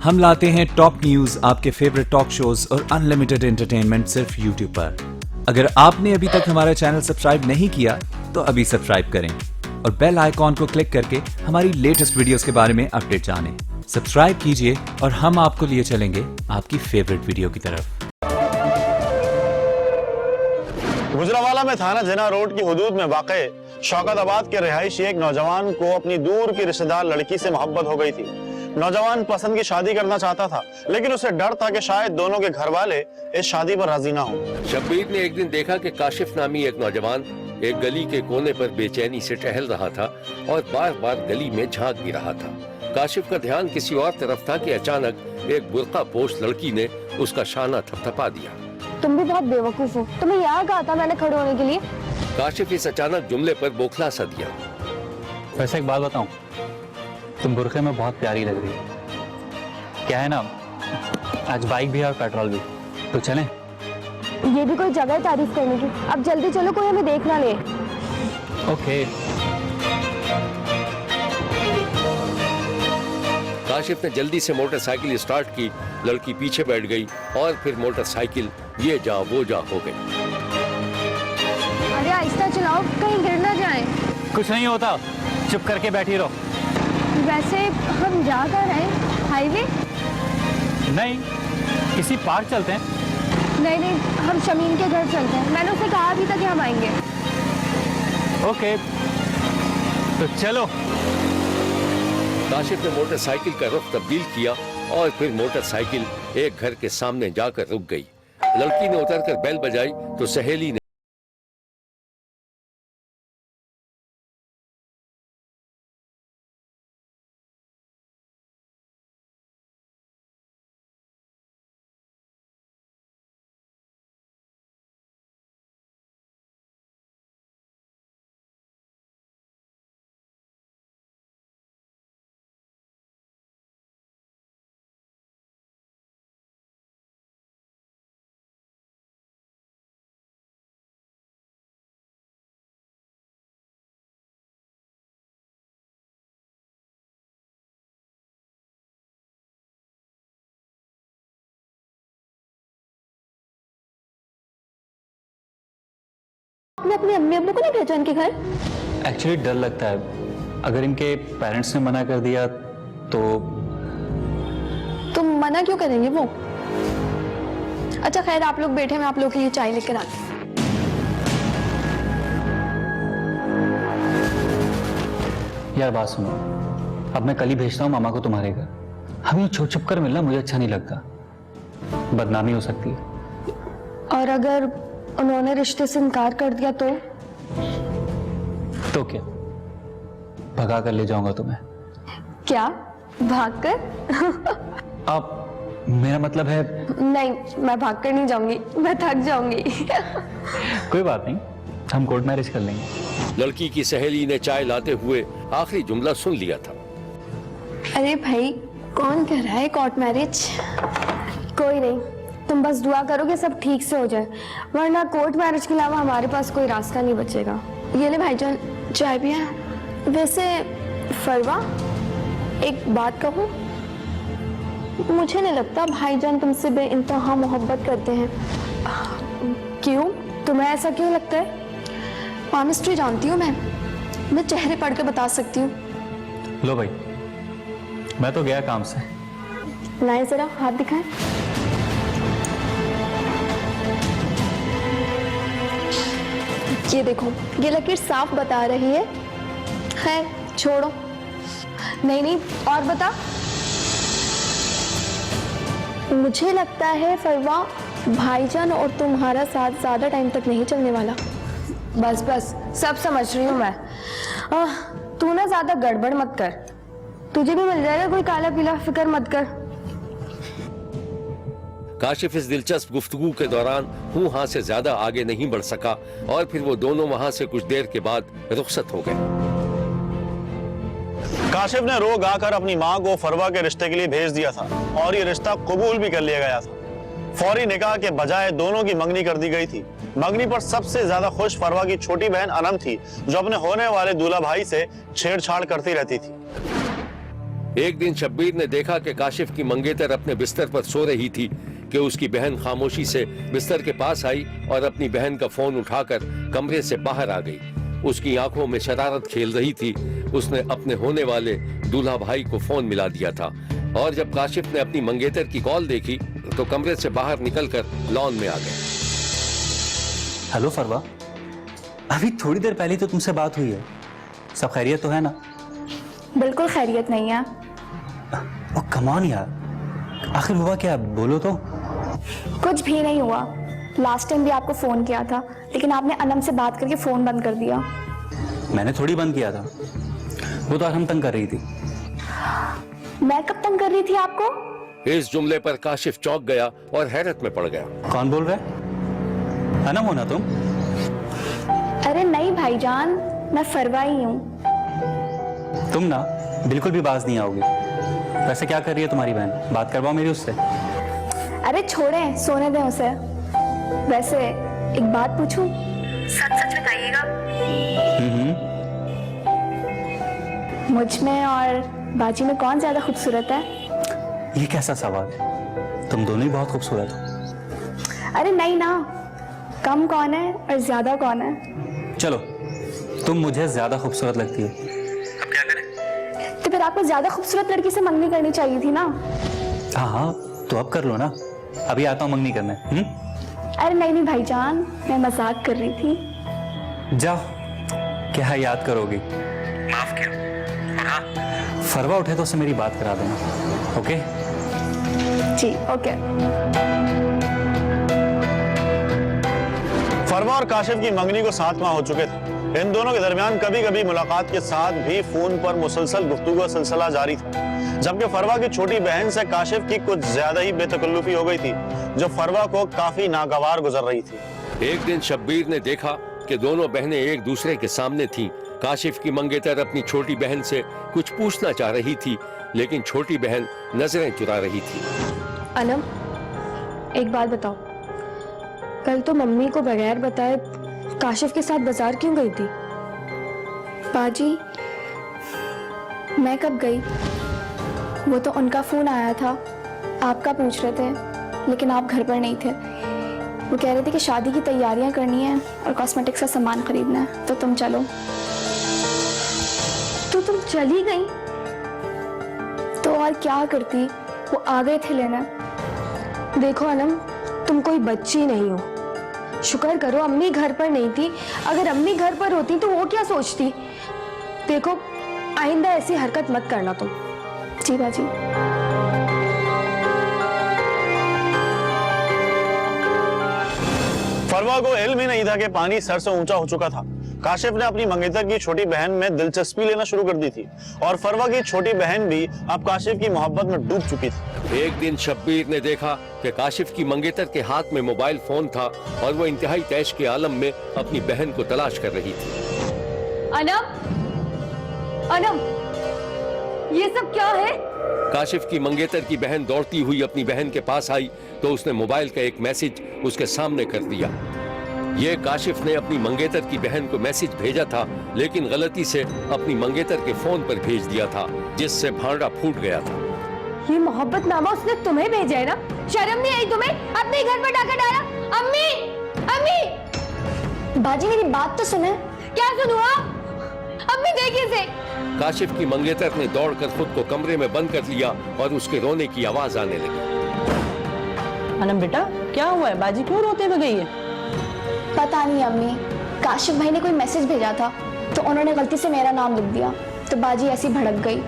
हम लाते हैं top news, आपके फेवरेट टॉक शोज और अनलिमिटेड एंटरटेनमेंट सिर्फ यूट्यूब पर। अगर आपने अभी तक हमारा चैनल सब्सक्राइब नहीं किया तो अभी सब्सक्राइब करें और बेल आइकॉन को क्लिक करके हमारी लेटेस्ट वीडियोस के बारे में अपडेट जानें। सब्सक्राइब कीजिए और हम आपको लिए चलेंगे आपकी फेवरेट वीडियो की तरफ। गुजरावाला में थाना जना रोड की हुदूद में वाक़े शौकताबाद के रिहायशी एक नौजवान को अपनी दूर की रिश्तेदार लड़की से मोहब्बत हो गई थी। नौजवान पसंद की शादी करना चाहता था, लेकिन उसे डर था कि शायद दोनों के घर वाले इस शादी पर राजी ना हो। शब्बीर ने एक दिन देखा कि काशिफ नामी एक नौजवान एक गली के कोने पर बेचैनी से टहल रहा था और बार बार गली में झांक भी रहा था। काशिफ का ध्यान किसी और तरफ था कि अचानक एक बुर्का पोश लड़की ने उसका शाना थपथपा दिया। तुम भी बहुत बेवकूफ हो, तुम्हें यहाँ कहा था मैंने खड़े होने के लिए। काशिफ इस अचानक जुमले पर बौखला सा दिया। वैसे एक बात बताऊं, तुम बुरखे में बहुत प्यारी लग रही हो। क्या है ना, आज बाइक भी है और पेट्रोल भी, तो चलें? ये भी कोई जगह है तारीफ करने की? अब जल्दी चलो, कोई हमें देख ना ले। ओके। काशिफ ने जल्दी से मोटरसाइकिल स्टार्ट की, लड़की पीछे बैठ गई और फिर मोटरसाइकिल ये जा वो जा हो गई। अरे आहिस्ता चलाओ, कहीं गिर ना जाए। कुछ नहीं होता, चुप करके बैठी रहो। वैसे हम जा कर रहे हैं? हाईवे? नहीं, किसी पार्क चलते हैं। नहीं, हम शमीन के घर चलते हैं। मैंने उसे कहा भी था कि हम आएंगे। ओके, तो चलो। काशिफ ने मोटरसाइकिल का रुख तब्दील किया और फिर मोटरसाइकिल एक घर के सामने जाकर रुक गई। लड़की ने उतरकर बेल बजाई तो सहेली ने आपने अपनी अम्मी अब्बू को नहीं भेजा इनके घर? एक्चुअली डर लगता है, अगर इनके पेरेंट्स ने मना कर दिया तो। तुम मना क्यों करेंगे वो? अच्छा खैर, आप लोग बैठे, मैं आप लोग के लिए चाय लेकर आती हूँ। यार बात सुनो, अब मैं कल ही भेजता हूँ मामा को तुम्हारे घर। हम यूँ छुप छुप कर मिलना मुझे अच्छा नहीं लगता, बदनामी हो सकती है। और अगर उन्होंने रिश्ते से इनकार कर दिया तो क्या, भगा कर ले जाऊंगा तुम्हें। क्या भागकर? अब मेरा मतलब है। नहीं, मैं भागकर नहीं जाऊंगी, मैं थक जाऊंगी। कोई बात नहीं, हम कोर्ट मैरिज कर लेंगे। लड़की की सहेली ने चाय लाते हुए आखिरी जुमला सुन लिया था। अरे भाई, कौन कर रहा है कोर्ट मैरिज? कोई नहीं, तुम बस दुआ करो कि सब ठीक से हो जाए, वरना कोर्ट मैरिज के अलावा हमारे पास कोई रास्ता नहीं बचेगा। ये ले भाईजान, चाय पिया? वैसे फरवा, एक बात कहूँ, मुझे नहीं लगता भाईजान तुमसे बेइंतहा मोहब्बत करते हैं। क्यों? तुम्हें ऐसा क्यों लगता है? ऑनेस्टी जानती हूँ मैं चेहरे पढ़ के बता सकती हूँ। लो भाई, मैं तो गया काम से। लाए जरा, हाथ दिखाएं। ये देखो, ये लकीर साफ बता रही है। खैर छोड़ो। नहीं, और बता। मुझे लगता है फरवा, भाईजान और तुम्हारा साथ ज्यादा टाइम तक नहीं चलने वाला। बस सब समझ रही हूँ मैं। तू ना ज्यादा गड़बड़ मत कर, तुझे भी मिल जाएगा कोई काला पीला, फिक्र मत कर। काशिफ इस दिलचस्प गुफ्तगू के दौरान हूँ हाँ से ज्यादा आगे नहीं बढ़ सका और फिर वो दोनों वहां से कुछ देर के बाद रुखसत हो गए। काशिफ ने रोग आकर अपनी मां को फरवा के रिश्ते के लिए भेज दिया था और ये रिश्ता कबूल भी कर लिया गया था। फौरी निकाह के बजाय दोनों की मंगनी कर दी गई थी। मंगनी पर सबसे ज्यादा खुश फरवा की छोटी बहन अनम थी, जो अपने होने वाले दूल्हा भाई से छेड़छाड़ करती रहती थी। एक दिन शब्बीर ने देखा कि काशिफ की मंगेतर अपने बिस्तर पर सो रही थी कि उसकी बहन खामोशी से बिस्तर के पास आई और अपनी बहन का फोन उठाकर कमरे से बाहर आ गई। उसकी आंखों में शरारत खेल रही थी। उसने अपने होने वाले दूल्हा भाई को फोन मिला दिया था और जब काशिफ ने अपनी मंगेतर की कॉल देखी तो कमरे से बाहर निकलकर लॉन में आ गए। हेलो फरवा, अभी थोड़ी देर पहले तो तुमसे बात हुई है। सब खैरियत तो है ना? बिल्कुल खैरियत नहीं है। ओ कम ऑन यार, आखिर हुआ क्या? बोलो तो। कुछ भी नहीं हुआ। लास्ट टाइम भी आपको फोन किया था लेकिन आपने अनम से बात करके फोन बंद कर दिया। मैंने थोड़ी बंद किया था, वो तो हम तंग कर रही थी। मैं कब तंग कर रही थी आपको? इस जुमले पर काशिफ चौंक गया और हैरत में पड़ गया। कौन बोल रहा है? अनम हो ना तुम? अरे नहीं भाईजान, मैं फरवा ही हूँ। तुम ना बिल्कुल भी बाज नहीं आओगे। वैसे क्या कर रही है तुम्हारी बहन? बात करवाओ मेरी उससे। अरे छोड़ें, सोने दें उसे। वैसे एक बात पूछूं? सच सच बताइएगा। मुझ में और बाजी में कौन ज्यादा खूबसूरत है? ये कैसा सवाल है? तुम दोनों ही बहुत खूबसूरत हो। अरे नहीं ना, कम कौन है और ज्यादा कौन है? चलो, तुम मुझे ज्यादा खूबसूरत लगती हो। अब क्या करें? तो फिर आपको ज्यादा खूबसूरत लड़की से मंगनी करनी चाहिए थी ना। हाँ हाँ, तो अब कर लो ना। अभी आता हूँ मंगनी करने। अरे नहीं भाईजान, मैं मजाक कर रही थी। जाओ, क्या याद करोगी? माफ किया। और हाँ, फरवा उठे तो उससे मेरी बात करा देना। ओके जी ओके। फरवा और काशिफ की मंगनी को 7 माह हो चुके थे। इन दोनों के दरमियान कभी कभी मुलाकात के साथ भी फोन पर मुसलसल गुफ्तगू का सिलसिला जारी था। जबकि फरवा की छोटी बहन से काशिफ की कुछ ज्यादा ही बेतकल्लुफी हो गई थी, जो फरवा को काफी नागवार गुजर रही थी। एक दिन शब्बीर ने देखा कि दोनों बहनें एक दूसरे के सामने थीं। काशिफ की मंगेतर अपनी छोटी बहन से कुछ पूछना चाह रही थी, लेकिन छोटी बहन नजरें चुरा रही थी। अनम, एक बात बताओ, कल तो मम्मी को बगैर बताए काशिफ के साथ बाजार क्यों गई थी? बाजी, मैं कब गई? वो तो उनका फोन आया था, आपका पूछ रहे थे, लेकिन आप घर पर नहीं थे। वो कह रहे थे कि शादी की तैयारियां करनी है और कॉस्मेटिक्स का सामान खरीदना है, तो तुम चलो। तो तुम चली गई? तो और क्या करती, वो आ गए थे लेना। देखो अनम, तुम कोई बच्ची नहीं हो। शुक्र करो अम्मी घर पर नहीं थी। अगर अम्मी घर पर होती तो वो क्या सोचती? देखो, आइंदा ऐसी हरकत मत करना तुम। जी बाजी। फरवा को इल्म ही नहीं था कि पानी सर से ऊंचा हो चुका था। काशिफ ने अपनी मंगेतर की छोटी बहन में दिलचस्पी लेना शुरू कर दी थी और फरवा की छोटी बहन भी अब काशिफ की मोहब्बत में डूब चुकी थी। एक दिन शब्बीर ने देखा कि काशिफ की मंगेतर के हाथ में मोबाइल फोन था और वो इंतहाई तैश के आलम में अपनी बहन को तलाश कर रही थी। अनम, अनम, ये सब क्या है? काशिफ की मंगेतर की बहन दौड़ती हुई अपनी बहन के पास आई तो उसने मोबाइल का एक मैसेज उसके सामने कर दिया। ये काशिफ ने अपनी मंगेतर की बहन को मैसेज भेजा था, लेकिन गलती से अपनी मंगेतर के फोन पर भेज दिया था, जिससे भांडा फूट गया था। ये मोहब्बतनामा उसने तुम्हें भेजा है ना? शर्म नहीं आई तुम्हें? अपने घर पर डाका डाला। अम्मी, अम्मी, बाजी मेरी बात तो सुने। क्या सुनूं? अम्मी देखिए इसे। काशिफ की मंगेतर ने दौड़कर खुद को कमरे में बंद कर लिया और उसके रोने की आवाज आने लगी। अनम बेटा, क्या हुआ है? बाजी क्यों रोते हुए गई है? पता नहीं अम्मी, काशिफ भाई ने कोई मैसेज भेजा था तो उन्होंने गलती से मेरा नाम लिख दिया, तो बाजी ऐसी भड़क गई।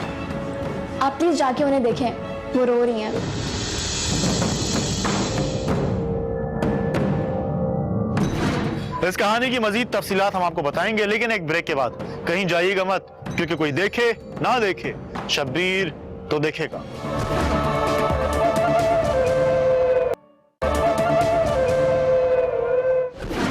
आप प्लीज जाके उन्हें देखें, वो रो रही हैं। इस कहानी की मजीद तफसीलात हम आपको बताएंगे, लेकिन एक ब्रेक के बाद। कहीं जाइएगा मत, क्योंकि कोई देखे ना देखे, शब्बीर तो देखेगा।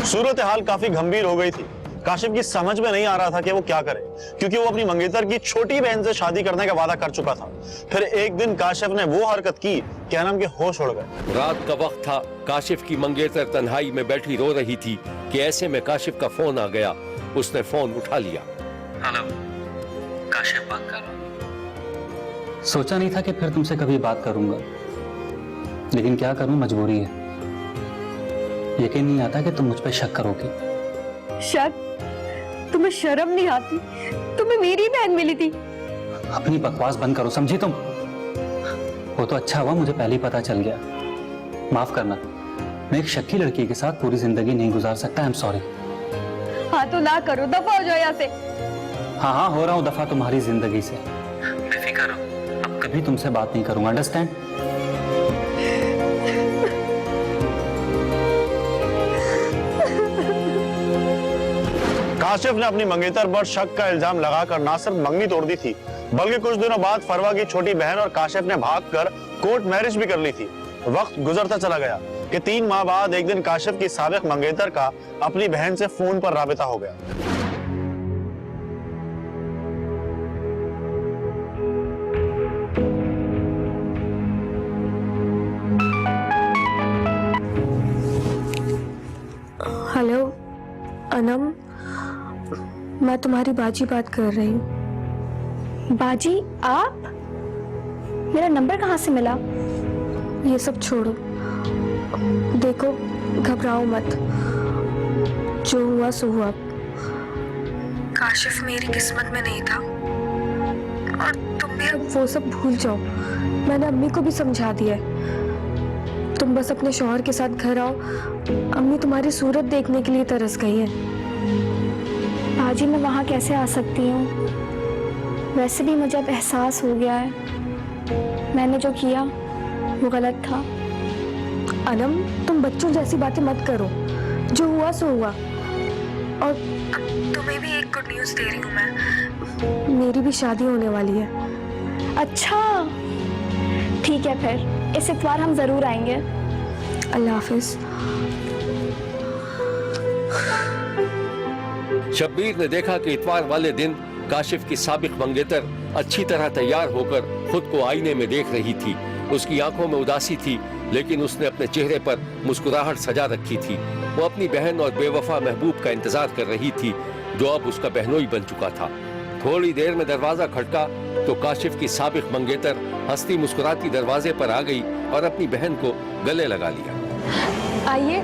सूरत हाल काफी गंभीर हो गई थी। काशिफ की समझ में नहीं आ रहा था कि वो क्या करे, क्योंकि वो अपनी मंगेतर की छोटी बहन से शादी करने का वादा कर चुका था। फिर एक दिन काशिफ ने वो हरकत की कि अनम के होश उड़ गए। रात का वक्त था। काशिफ की मंगेतर तन्हाई में बैठी रो रही थी कि ऐसे में काशिफ का फोन आ गया। उसने फोन उठा लिया। हेलो, काशिफ बात कर रहा हूँ। सोचा नहीं था कि फिर तुमसे कभी बात करूंगा, लेकिन क्या करूं, मजबूरी है। यकीन नहीं आता कि तुम मुझ पर शक करोगी। शक? तुम्हें शर्म नहीं आती? तुम्हें मेरी बहन मिली थी। अपनी बकवास बंद करो, समझी तुम? वो तो अच्छा हुआ मुझे पहले ही पता चल गया। माफ करना, मैं एक शक्की लड़की के साथ पूरी जिंदगी नहीं गुजार सकता। I am sorry. हाँ तो ना करो, दफा हो जाओ यहाँ से। हाँ हाँ, हो रहा हूँ दफा तुम्हारी जिंदगी से। बेफिक्र रहो, अब कभी तुमसे बात नहीं करूंगा, अंडरस्टैंड? काशिफ ने अपनी मंगेतर पर शक का इल्जाम लगाकर ना सिर्फ मंगनी तोड़ दी थी, बल्कि कुछ दिनों बाद फरवा की छोटी बहन और काशिफ ने भागकर कोर्ट मैरिज भी कर ली थी। वक्त गुजरता चला गया कि 3 माह बाद एक दिन काशिफ की साबिक मंगेतर का अपनी बहन से फोन पर राबिता हो गया। हेलो अनम, मैं तुम्हारी बाजी बात कर रही हूँ। बाजी? आप? मेरा नंबर कहाँ से मिला? ये सब छोड़ो, देखो घबराओ मत, जो हुआ सो हुआ। काशिफ मेरी किस्मत में नहीं था और तुम भी अब वो सब भूल जाओ। मैंने अम्मी को भी समझा दिया है। तुम बस अपने शौहर के साथ घर आओ, अम्मी तुम्हारी सूरत देखने के लिए तरस गई है। बाजी मैं वहाँ कैसे आ सकती हूँ? वैसे भी मुझे अब एहसास हो गया है, मैंने जो किया वो गलत था। अनम, तुम बच्चों जैसी बातें मत करो, जो हुआ सो हुआ। और तुम्हें भी एक गुड न्यूज़ दे रही हूँ मैं, मेरी भी शादी होने वाली है। अच्छा ठीक है, फिर इस इतवार हम जरूर आएंगे। अल्लाह हाफिज। शब्बीर ने देखा कि इतवार वाले दिन काशिफ की साबिक मंगेतर अच्छी तरह तैयार होकर खुद को आईने में देख रही थी। उसकी आंखों में उदासी थी, लेकिन उसने अपने चेहरे पर मुस्कुराहट सजा रखी थी। वो अपनी बहन और बेवफा महबूब का इंतजार कर रही थी, जो अब उसका बहनोई बन चुका था। थोड़ी देर में दरवाजा खटका तो काशिफ की साबिक मंगेतर हंसती मुस्कुराती दरवाजे पर आ गई और अपनी बहन को गले लगा लिया। आइए।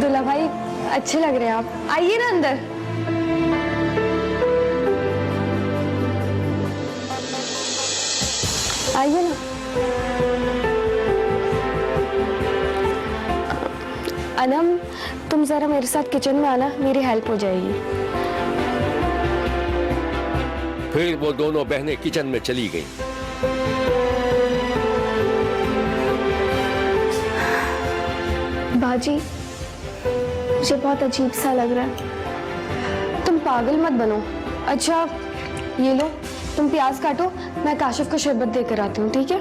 दुल्हा भाई अच्छे लग रहे हैं आप, आइए ना अंदर। आइए ना। अनम, तुम जरा मेरे साथ किचन में आना, मेरी हेल्प हो जाएगी। फिर वो दोनों बहनें किचन में चली गईं। बाजी, मुझे बहुत अजीब सा लग रहा है। तुम पागल मत बनो। अच्छा ये लो, तुम प्याज काटो, मैं काशिफ को शरबत देकर आती हूँ, ठीक है?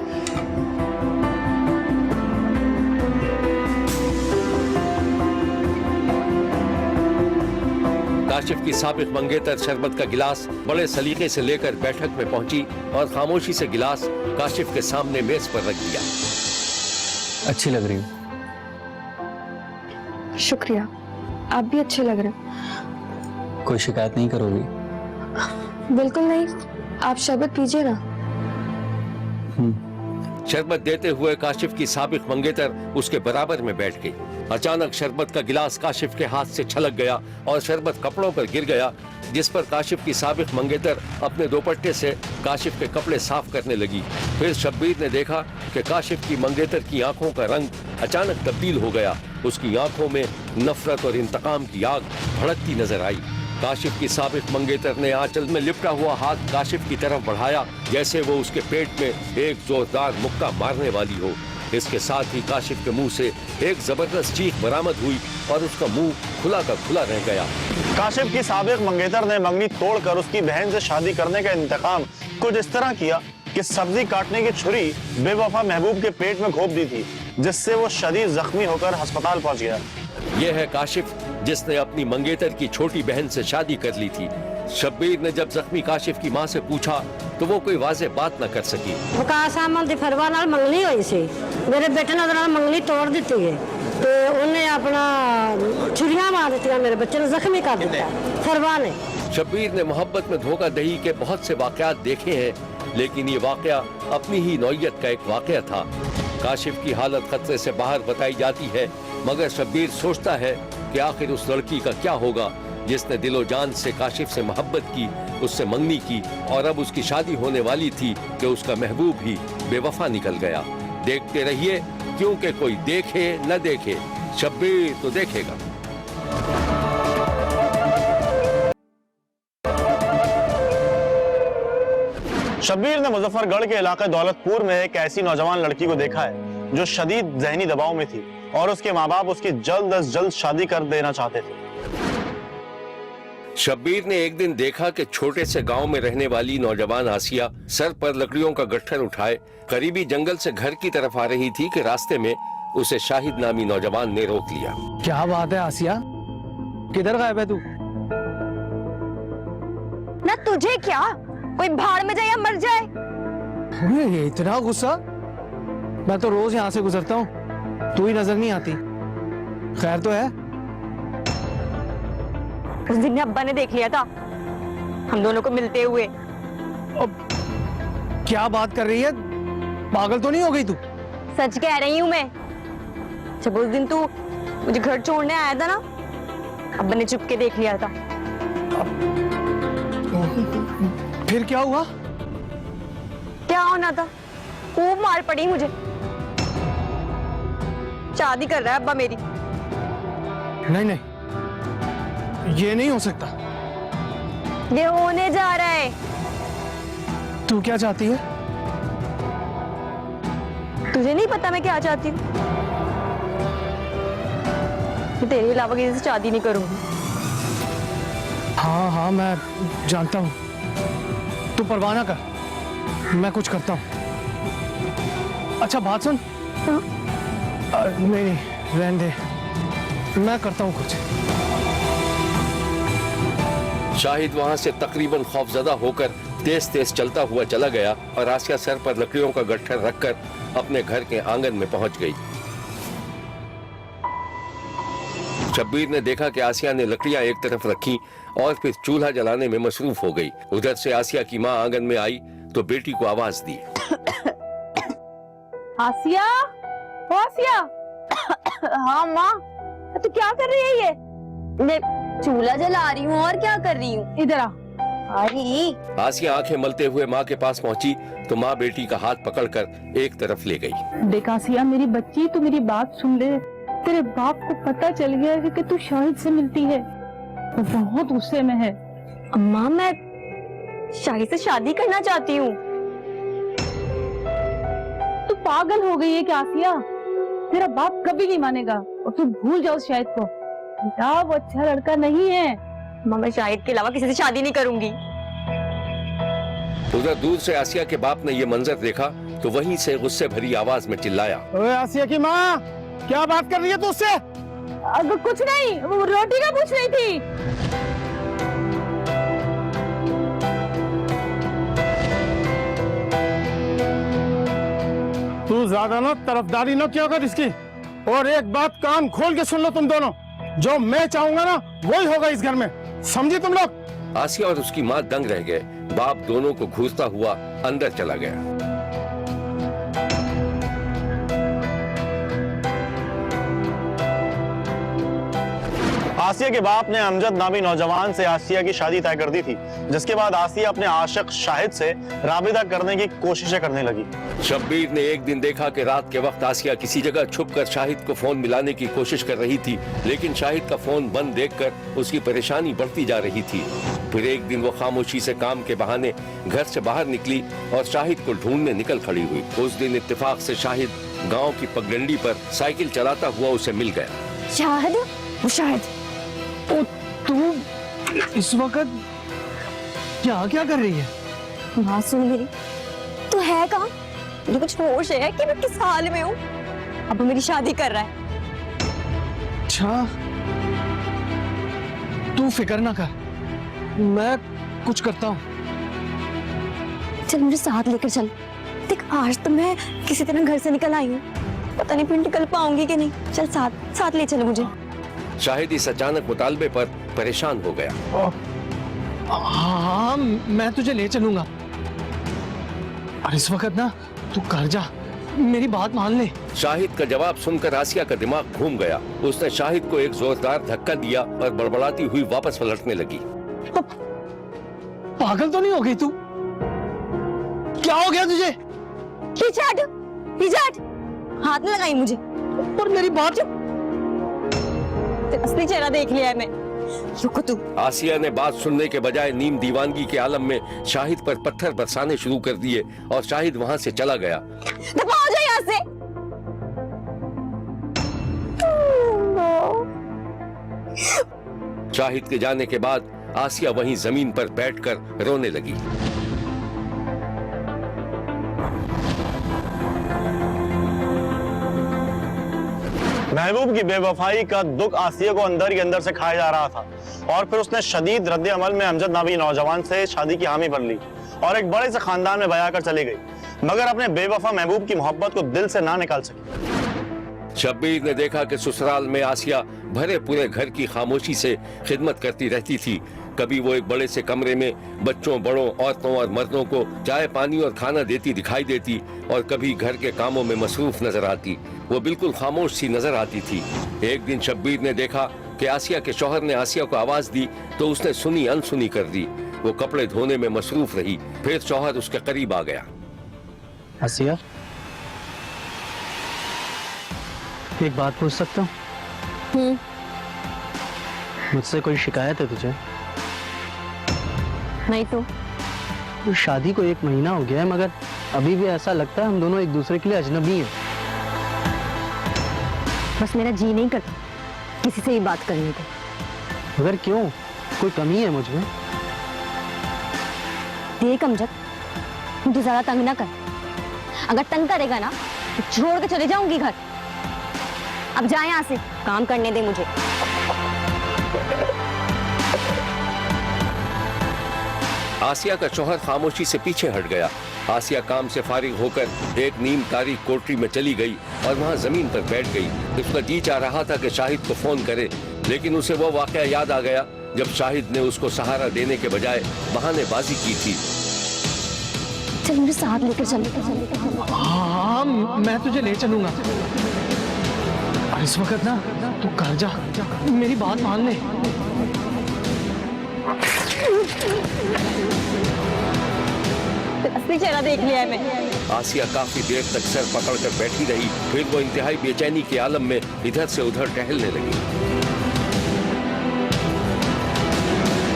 काशिफ की साबिक मंगेतर शरबत का गिलास बड़े सलीके से लेकर बैठक में पहुंची और खामोशी से गिलास काशिफ के सामने मेज पर रख दिया। अच्छी लग रही हो। शुक्रिया, आप भी अच्छे लग रहे हो। कोई शिकायत नहीं करोगी? बिल्कुल नहीं, आप शरबत पीजिए ना। शरबत देते हुए काशिफ की साबिक मंगेतर उसके बराबर में बैठ गई। अचानक शरबत का गिलास काशिफ के हाथ से छलक गया और शरबत कपड़ों पर गिर गया, जिस पर काशिफ की साबिक मंगेतर अपने दोपट्टे से काशिफ के कपड़े साफ करने लगी। फिर शब्बीर ने देखा कि काशिफ की मंगेतर की आंखों का रंग अचानक तब्दील हो गया। उसकी आंखों में नफरत और इंतकाम की आग भड़कती नजर आई। काशिफ की साबिक मंगेतर ने आंचल में लिपटा हुआ हाथ काशिफ की तरफ बढ़ाया, जैसे वो उसके पेट में एक जोरदार मुक्का मारने वाली हो। इसके साथ ही काशिफ के मुंह से एक जबरदस्त चीख बरामद हुई और उसका मुंह खुला का खुला रह गया। काशिफ की साबिक मंगेतर ने मंगनी तोड़कर उसकी बहन से शादी करने का इंतकाम कुछ इस तरह किया कि सब्जी काटने की छुरी बेवफा महबूब के पेट में घोंप दी थी, जिससे वो शदीद जख्मी होकर अस्पताल पहुंच गया। यह है काशिफ, जिसने अपनी मंगेतर की छोटी बहन से शादी कर ली थी। शब्बीर ने जब जख्मी काशिफ की मां से पूछा तो वो कोई वाज़ेह बात न कर सकी। विकास अहमद दी फरवा नाल मंगनी हुई सी, मेरे बेटे ने उहदे नाल मंगनी तोड़ दित्ती है। ਤੇ ਉਹਨੇ ਆਪਣਾ ਛੁਰੀਆਂ ਮਾਰ ਦਿੱਤੀਆਂ ਮੇਰੇ ਬੱਚੇ ਨੂੰ ਜ਼ਖਮੀ ਕਰ ਦਿੱਤਾ फरवा ने। शब्बीर ने मोहब्बत में धोखाधड़ी के बहुत से वाकयात देखे हैं, लेकिन ये वाकया अपनी ही नौयत का एक वाकया था। काशिफ की हालत खतरे से बाहर बताई जाती है, मगर शब्बीर सोचता है कि आखिर उस लड़की का क्या होगा जिसने दिलो जान से काशिफ से मोहब्बत की, उससे मंगनी की और अब उसकी शादी होने वाली थी कि उसका महबूब ही बेवफा निकल गया। देखते रहिए, क्योंकि कोई देखे न देखे, शब्बीर तो देखेगा। शब्बीर ने मुजफ्फरगढ़ के इलाके दौलतपुर में एक ऐसी नौजवान लड़की को देखा है जो शदीद जहनी दबाव में थी और उसके माँ बाप उसकी जल्द अज जल्द शादी कर देना चाहते थे। शब्बीर ने एक दिन देखा कि छोटे से गांव में रहने वाली नौजवान आसिया सर पर लकड़ियों का गट्ठर उठाए करीबी जंगल से घर की तरफ आ रही थी कि रास्ते में उसे शाहिद नामी नौजवान ने रोक लिया। क्या बात है आसिया, किधर गायब है तू? ना तुझे क्या, कोई भाड़ में जाए या मर जाए। ये इतना गुस्सा? मैं तो रोज यहाँ से गुजरता हूँ, तू ही नजर नहीं आती। खैर तो है? उस दिन अब्बा ने देख लिया था हम दोनों को मिलते हुए। अब क्या बात कर रही है, पागल तो नहीं हो गई तू? सच कह रही हूँ मैं। जब उस दिन तू मुझे घर छोड़ने आया था ना, अब्बा ने चुप के देख लिया था। फिर क्या हुआ? क्या होना था, खूब मार पड़ी मुझे। शादी कर रहा है अब्बा मेरी। नहीं नहीं, ये नहीं हो सकता। ये होने जा रहा है। तू क्या चाहती है? तुझे नहीं पता मैं क्या चाहती हूँ? मैं तेरे अलावा किसी से शादी नहीं करूंगी। हाँ हाँ मैं जानता हूँ, तू परवाह ना कर, मैं कुछ करता हूँ। अच्छा बात सुन। हाँ? नहीं नहीं रहने दे, मैं करता हूँ कुछ। शाहिद वहां से तकरीबन खौफजदा होकर तेज तेज चलता हुआ चला गया और आसिया सर पर लकड़ियों का गट्ठर रखकर अपने घर के आंगन में पहुंच गई। शब्बीर ने देखा कि आसिया ने लकड़ियां एक तरफ रखी और फिर चूल्हा जलाने में मसरूफ हो गई। उधर से आसिया की मां आंगन में आई तो बेटी को आवाज दी। आसिया, ओ आसिया। हाँ माँ, तू क्या कर रही है? ये मैं चूल्हा जला रही हूँ। और क्या कर रही हूँ? इधर आ। अरे आसिया आंखें मलते हुए माँ के पास पहुंची तो माँ बेटी का हाथ पकड़कर एक तरफ ले गई। देख आसिया मेरी बच्ची, तू मेरी बात सुन ले। तेरे बाप को पता चल गया है कि तू शाहिद से मिलती है, वो बहुत गुस्से में है। अम्मा, मैं शाहिद से शादी करना चाहती हूँ। तू पागल हो गई है क्या आसिया? तेरा बाप कभी नहीं मानेगा और तू भूल जाओ शाहिद को। बेटा वो अच्छा लड़का नहीं है। अम्मा, मैं शाहिद के अलावा किसी से शादी नहीं करूंगी। उधर दूर से आसिया के बाप ने यह मंजर देखा तो वहीं से गुस्से भरी आवाज में चिल्लाया। ओए आसिया की माँ, क्या बात कर रही है तू उससे? अगर कुछ नहीं, वो रोटी का पूछ रही थी। तू ज्यादा ना तरफदारी न किया कर इसकी। और एक बात कान खोल के सुन लो तुम दोनों, जो मैं चाहूंगा ना वही होगा इस घर में, समझी तुम लोग? आसिया और उसकी माँ दंग रह गए। बाप दोनों को घूरता हुआ अंदर चला गया। आसिया के बाप ने अमजद नामी नौजवान से आसिया की शादी तय कर दी थी, जिसके बाद आसिया अपने आशिक शाहिद से राबिता करने की कोशिशें करने लगी। शब्बीर ने एक दिन देखा कि रात के वक्त आसिया किसी जगह छुपकर शाहिद को फोन मिलाने की कोशिश कर रही थी, लेकिन शाहिद का फोन बंद देखकर उसकी परेशानी बढ़ती जा रही थी। फिर एक दिन वो खामोशी से काम के बहाने घर से बाहर निकली और शाहिद को ढूंढने निकल खड़ी हुई। उस दिन इत्तेफाक से शाहिद गाँव की पगडंडी पर साइकिल चलाता हुआ उसे मिल गया। शाहिद, वो शाहिद, तू इस वक्त यहाँ क्या कर रही है? बात सुन मेरी, तू है कहाँ? मुझे कुछ होश है कि मैं किस हाल में हूँ? अब वो मेरी शादी कर रहा है। अच्छा, तू फिक्र ना कर, मैं कुछ करता हूँ। चल मुझे साथ लेकर चल। देख आज तो मैं किसी तरह घर से निकल आई हूँ, पता नहीं फिर निकल पाऊंगी कि नहीं। चल साथ साथ ले चल मुझे। शाहिद इस अचानक मुतालबे पर परेशान हो गया। हाँ, मैं तुझे ले चलूंगा। और इस वक्त ना तू घर जा, मेरी बात मान ले। शाहिद का जवाब सुनकर आसिया का दिमाग घूम गया। उसने शाहिद को एक जोरदार धक्का दिया और बड़बड़ाती हुई वापस पलटने लगी। पागल तो नहीं हो गई तू? क्या हो गया तुझे? रिचर्ड, रिचर्ड, हाथ न लगाई मुझे। और मेरी बात तेरा असली चेहरा देख लिया है मैं। रुको तू। आसिया ने बात सुनने के बजाय नीम दीवानगी के आलम में शाहिद पर पत्थर बरसाने शुरू कर दिए और शाहिद वहां से चला गया। दफा हो जाए यहाँ से। शाहिद के जाने के बाद आसिया वहीं जमीन पर बैठकर रोने लगी। महबूब की बेवफाई का दुख आसिया को अंदर ही अंदर से खाया जा रहा था और फिर उसने शदीद रद्द अमल में अमजद नामी नौजवान से शादी की हामी भर ली और एक बड़े से खानदान में बया कर चली गई, मगर अपने बेवफा महबूब की मोहब्बत को दिल से ना निकाल सकी। शब्बीर ने देखा कि ससुराल में आसिया भरे पूरे घर की खामोशी से खिदमत करती रहती थी। कभी वो एक बड़े से कमरे में बच्चों, बड़ों, औरतों और मर्दों को चाय, पानी और खाना देती दिखाई देती और कभी घर के कामों में मसरूफ नजर आती। वो बिल्कुल खामोश सी नजर आती थी। एक दिन शब्बीर ने देखा कि आसिया के शौहर ने आसिया को आवाज दी तो उसने सुनी अनसुनी कर दी। वो कपड़े धोने में मसरूफ रही। फिर शौहर उसके करीब आ गया। आसिया, एक बात पूछ सकता हूँ? मुझसे कोई शिकायत है तुझे? नहीं तो शादी को 1 महीना हो गया है मगर अभी भी ऐसा लगता है हम दोनों एक दूसरे के लिए अजनबी हैं। बस मेरा जी नहीं करता किसी से ही बात करने के। मगर क्यों? कोई कमी है मुझ में? देख अमजद, मुझे ज्यादा तंग ना कर। अगर तंग करेगा ना तो छोड़ के चले जाऊंगी घर। अब जा यहाँ से, काम करने दे मुझे। आसिया का शौहर खामोशी से पीछे हट गया। आसिया काम से फारिग होकर एक नीम तारीख कोठरी में चली गई और वहां जमीन पर बैठ गई। उसका जी चाह रहा था कि शाहिद को फोन करे, लेकिन उसे वो वाकया याद आ गया जब शाहिद ने उसको सहारा देने के बजाय बहानेबाजी की थी। चल मुझे साथ लेकर चल। हाँ, मैं तुझे ले चलूंगा। और इस वक्त ना तू घर जा, मेरी बात मान ले। असली चेहरा देख लिया है मैं। आसिया काफी देर तक सर पकड़कर बैठी रही। फिर वो इंतहाई बेचैनी के आलम में इधर से उधर टहलने लगी।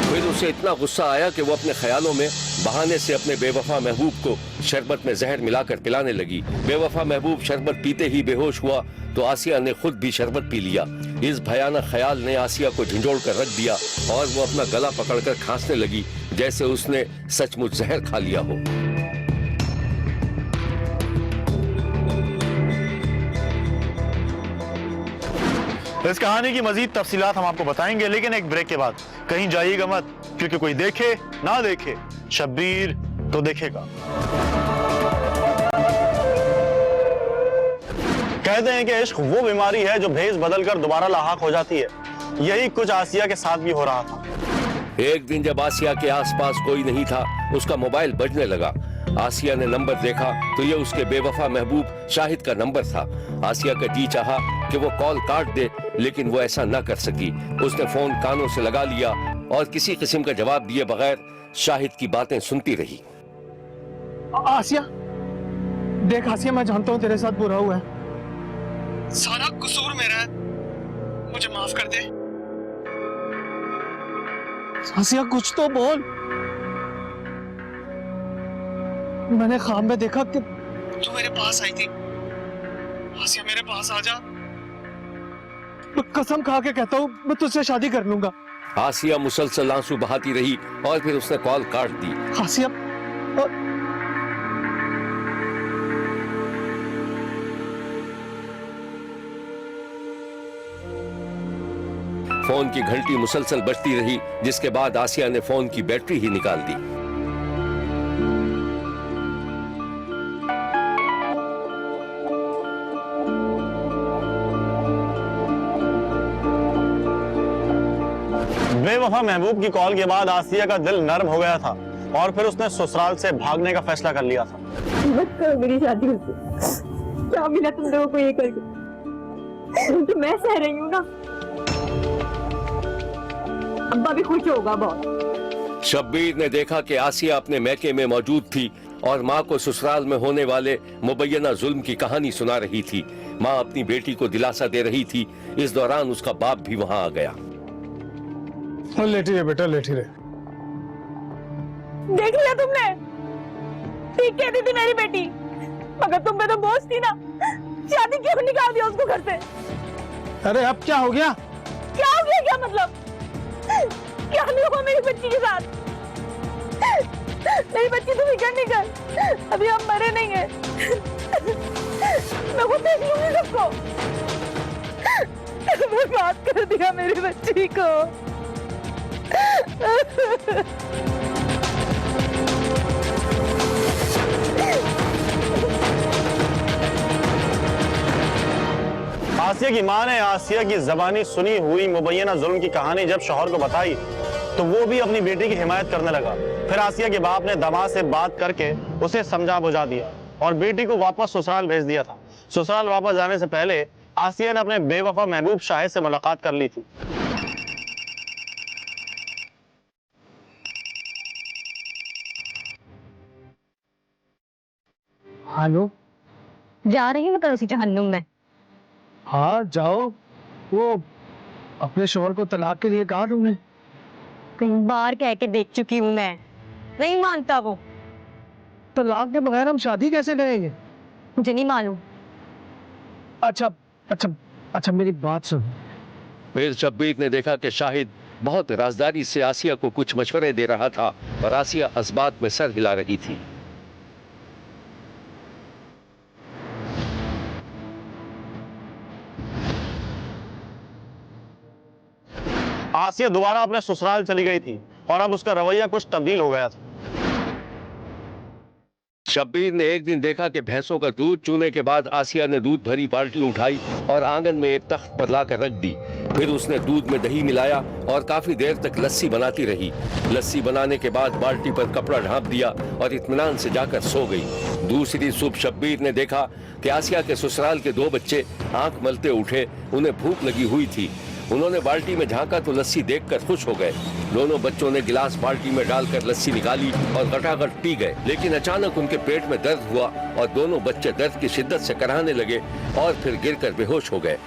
फिर उसे इतना गुस्सा आया कि वो अपने ख्यालों में बहाने से अपने बेवफा महबूब को शरबत में जहर मिलाकर पिलाने लगी। बेवफा महबूब शरबत पीते ही बेहोश हुआ तो आसिया ने खुद भी शरबत पी लिया। इस भयानक ख्याल ने आसिया को झंझोड़ कर रख दिया और वो अपना गला पकड़कर खांसने लगी जैसे उसने सचमुच जहर खा लिया हो। इस कहानी की मजीद तफसीलात हम आपको बताएंगे, लेकिन एक ब्रेक के बाद। कहीं जाइएगा मत, क्योंकि कोई देखे ना देखे, शब्बीर तो देखेगा। कहते हैं कि इश्क वो बीमारी है जो भेष बदलकर दोबारा लाहक हो जाती है। यही कुछ आसिया के साथ भी हो रहा था। एक दिन जब आसिया के आसपास कोई नहीं था, उसका मोबाइल बजने लगा। आसिया ने नंबर देखा तो ये उसके बेवफा महबूब शाहिद का नंबर था। आसिया का जी चाहा कि वो कॉल काट दे, लेकिन वो ऐसा न कर सकी। उसने फोन कानों से लगा लिया और किसी किस्म का जवाब दिए बगैर शाहिद की बातें सुनती रही। आसिया, देख आसिया, मैं जानता हूँ तेरे साथ बुरा हुआ है, सारा कसूर मेरा है, मुझे माफ कर दे। आसिया कुछ तो बोल। मैंने ख्वाब में देखा कि तू मेरे पास आई थी। आसिया मेरे पास आ जा, मैं कसम खा के कहता हूँ मैं तुझसे शादी कर लूंगा। आसिया मुसलसल आंसू बहाती रही और फिर उसने कॉल काट दी। आसिया, फोन की घंटी मुसलसल बजती रही, जिसके बाद आसिया ने फोन की बैटरी ही निकाल दी। बेवफा महबूब की कॉल के बाद आसिया का दिल नर्म हो गया था और फिर उसने ससुराल से भागने का फैसला कर लिया था। मत करो मेरी शादी उससे। क्या मिला तुम लोगों को ये करके? तो मैं सह रही हूँ ना। अब्बा भी खुश होगा बहुत। शब्बीर ने देखा कि आसिया अपने मैके में मौजूद थी और माँ को ससुराल में होने वाले मुबैना जुल्म की कहानी सुना रही थी। माँ अपनी बेटी को दिलासा दे रही थी। इस दौरान उसका बाप भी वहाँ आ गया। लेटी रहे बेटा, लेटी रहे। देख लिया तुमने? ठीक कहती थी मेरी बेटी, मगर तुम पे तो बोझ थी ना। शादी क्यों निकाल दिया उसको घर से? अरे अब क्या हो गया? क्या हो गया? क्या मतलब? क्या नहीं हुआ मेरी बच्ची के साथ? मेरी बच्ची तो फिक्र नहीं कर, अभी हम मरे नहीं है। मैं खुद देख लूंगी सबको। बर्बाद कर दिया मेरी बच्ची को। आसिया की माँ ने आसिया की जबानी सुनी हुई मुबैना जुल्म की कहानी जब शौहर को बताई तो वो भी अपनी बेटी की हिमायत करने लगा। फिर आसिया के बाप ने दामाद से बात करके उसे समझा बुझा दिया और बेटी को वापस ससुराल भेज दिया था। ससुराल वापस जाने से पहले आसिया ने अपने बेवफा महबूब शाहिद से मुलाकात कर ली थी। हेलो, जा रही हूँ उसी जहन्नुम में। हाँ जाओ। वो अपने शोहर को तलाक के लिए कहा तुमने? कई बार कह के देख चुकी हूँ मैं, नहीं मानता वो। तलाक के बगैर हम शादी कैसे करेंगे? मुझे नहीं मालूम। अच्छा अच्छा अच्छा, मेरी बात सुन। फिर शब्बीर ने देखा कि शाहिद बहुत राजदारी से आसिया को कुछ मशवरे दे रहा था और आसिया असबात में सर हिला रही थी। आसिया दोबारा अपने ससुराल चली गई थी और अब उसका रवैया कुछ तब्दील हो गया था। शब्बीर ने एक दिन देखा कि भैंसों का दूध चूने के बाद आसिया ने दूध भरी बाल्टी उठाई और आंगन में एक तख्त पर लाकर रख दी। फिर उसने दूध में दही मिलाया और काफी देर तक लस्सी बनाती रही। लस्सी बनाने के बाद बाल्टी पर कपड़ा ढांप दिया और इत्मीनान से जाकर सो गई। दूसरी सुबह शब्बीर ने देखा कि आसिया के ससुराल के 2 बच्चे आंख मलते उठे। उन्हें भूख लगी हुई थी। उन्होंने बाल्टी में झांका तो लस्सी देखकर खुश हो गए। दोनों बच्चों ने गिलास बाल्टी में डालकर लस्सी निकाली और गटागट पी गए। लेकिन अचानक उनके पेट में दर्द हुआ और दोनों बच्चे दर्द की शिद्दत से कराहने लगे और फिर गिरकर बेहोश हो गए।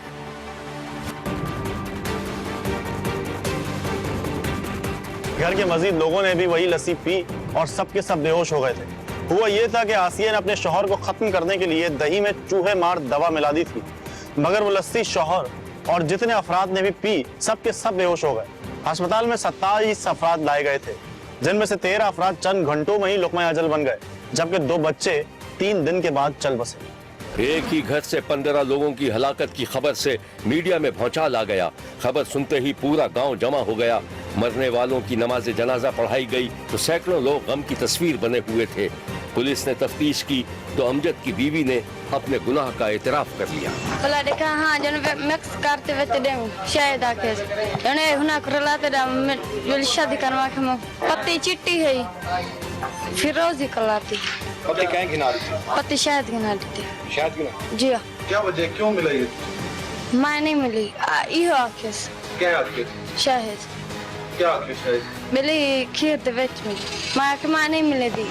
घर के मजीद लोगों ने भी वही लस्सी पी और सबके सब बेहोश हो गए थे। हुआ ये था कि आसिया ने अपने शौहर को खत्म करने के लिए दही में चूहे मार दवा मिला दी थी, मगर वो लस्सी शौहर और जितने अफराद ने भी पी सबके सब बेहोश हो गए। अस्पताल में 27 अफराद लाए गए थे, जिनमें से 13 अफराद चंद घंटों में ही लुक़मा अजल बन गए, जबकि 2 बच्चे 3 दिन के बाद चल बसे। एक ही घर से 15 लोगों की हलाकत की खबर से मीडिया में भौचाल आ गया। खबर सुनते ही पूरा गांव जमा हो गया। मरने वालों की नमाज जनाजा पढ़ाई गई तो सैकड़ों लोग गम की तस्वीर बने हुए थे। पुलिस ने तफ्तीश की तो अमजद की बीवी ने अपने गुनाह का एतराफ कर लिया। बोला देखा हाँ जन मिक्स करते हुए दें शायद आके जने हुना करलाते दम शादी करवा के मो पत्ती चिट्टी है फिरोजी कलाती पति क्या गिना रही थी? पत्ती शायद गिना दी थी। शायद गिना? जी क्या वजह, क्यों मिला ये? मैं नहीं मिली इहो आके क्या आके? शायद क्या आके शायद? मिली खीर दे विच में मैं नहीं मिले दी।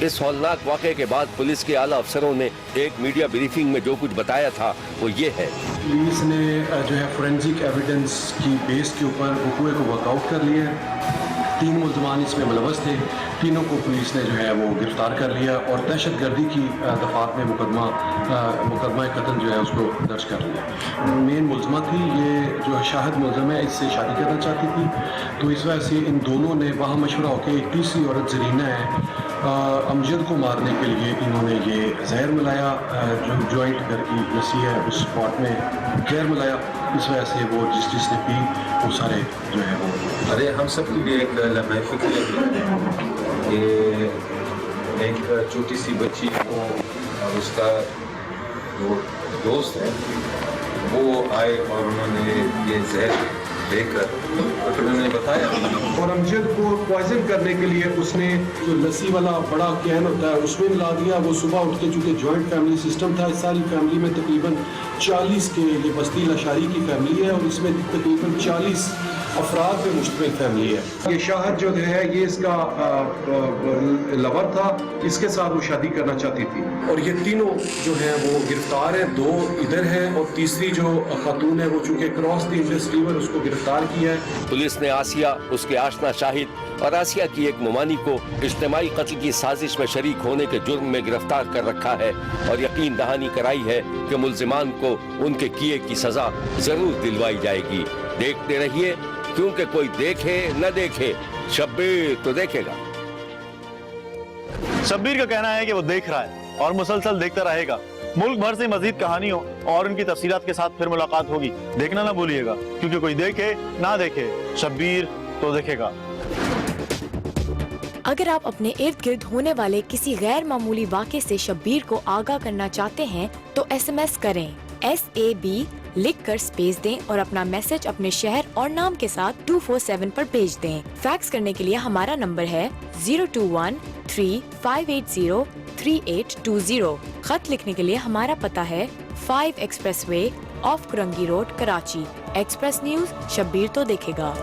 इस हौलनाक वाक़े के बाद पुलिस के आला अफसरों ने एक मीडिया ब्रीफिंग में जो कुछ बताया था वो ये है। पुलिस ने जो है फोरेंसिक एविडेंस की बेस के ऊपर हुए को वर्कआउट कर लिया है। 3 मुल्ज़मान इसमें मुलव्वस थे। तीनों को पुलिस ने जो है वो गिरफ्तार कर लिया और दहशतगर्दी की दफात में मुकदमा कत्ल जो है उसको दर्ज कर लिया। मेन मुल्ज़मा थी ये जो शाहिद मुल्ज़म है, इससे शादी करना चाहती थी, तो इस वजह से इन दोनों ने वहाँ मशवरा होकर एक तीसरी औरत जरीना है अमजद को मारने के लिए इन्होंने ये जहर मिलाया। जो जॉइंट घर की लस्सी है उस स्पॉट में जहर मिलाया, इस वजह से वो जिसने पी वो सारे जो है वो। अरे हम सब की भी एक लम्हा फिक्र ये एक छोटी सी बच्ची को और उसका जो दोस्त है वो आए और उन्होंने ये जहर देखकर तो फिर उन्होंने बताया। और अमजद को पॉइजन करने के लिए उसने जो लस्सी वाला बड़ा कैन होता है उसमें मिला दिया। वो सुबह उठ के, चूँकि जॉइंट फैमिली सिस्टम था, इस सारी फैमिली में तकरीबन 40 के, ये बस्ती लशारी की फैमिली है और इसमें तकरीबन 40 अफराद पे मुश्तमिल फैमिली है। ये शाहद जो है ये इसका लवर था, इसके साथ वो शादी करना चाहती थी। और ये तीनों जो हैं वो गिरफ्तार हैं, 2 इधर हैं और तीसरी जो खातून है वो चूँकि क्रॉस द इंडस रिवर उसको गिरफ्तार किया है। पुलिस ने आसिया, उसके आशना शाहिद और आसिया की एक मुमानी को इज्तिमाई कत्ल की साजिश में शरीक होने के जुर्म में गिरफ्तार कर रखा है और यकीन दहानी कराई है कि मुल्जिमान को उनके किए की सजा जरूर दिलवाई जाएगी। देखते रहिए, क्योंकि कोई देखे न देखे, शब्बीर तो देखेगा। शब्बीर का कहना है कि वो देख रहा है और मुसलसल देखता रहेगा। मुल्क भर से मजीद कहानियों और उनकी तफसीलात के साथ फिर मुलाकात होगी। देखना ना भूलिएगा, क्योंकि कोई देखे ना देखे, शब्बीर तो देखेगा। अगर आप अपने इर्द गिर्द होने वाले किसी गैर मामूली वाक़े से शब्बीर को आगाह करना चाहते हैं तो SMS करें SAB लिखकर स्पेस दें और अपना मैसेज अपने शहर और नाम के साथ 247 पर भेज दें। फैक्स करने के लिए हमारा नंबर है 021-3580-3820। खत लिखने के लिए हमारा पता है 5 express way of Korangi road, Karachi. Express news, Shabbir तो देखेगा।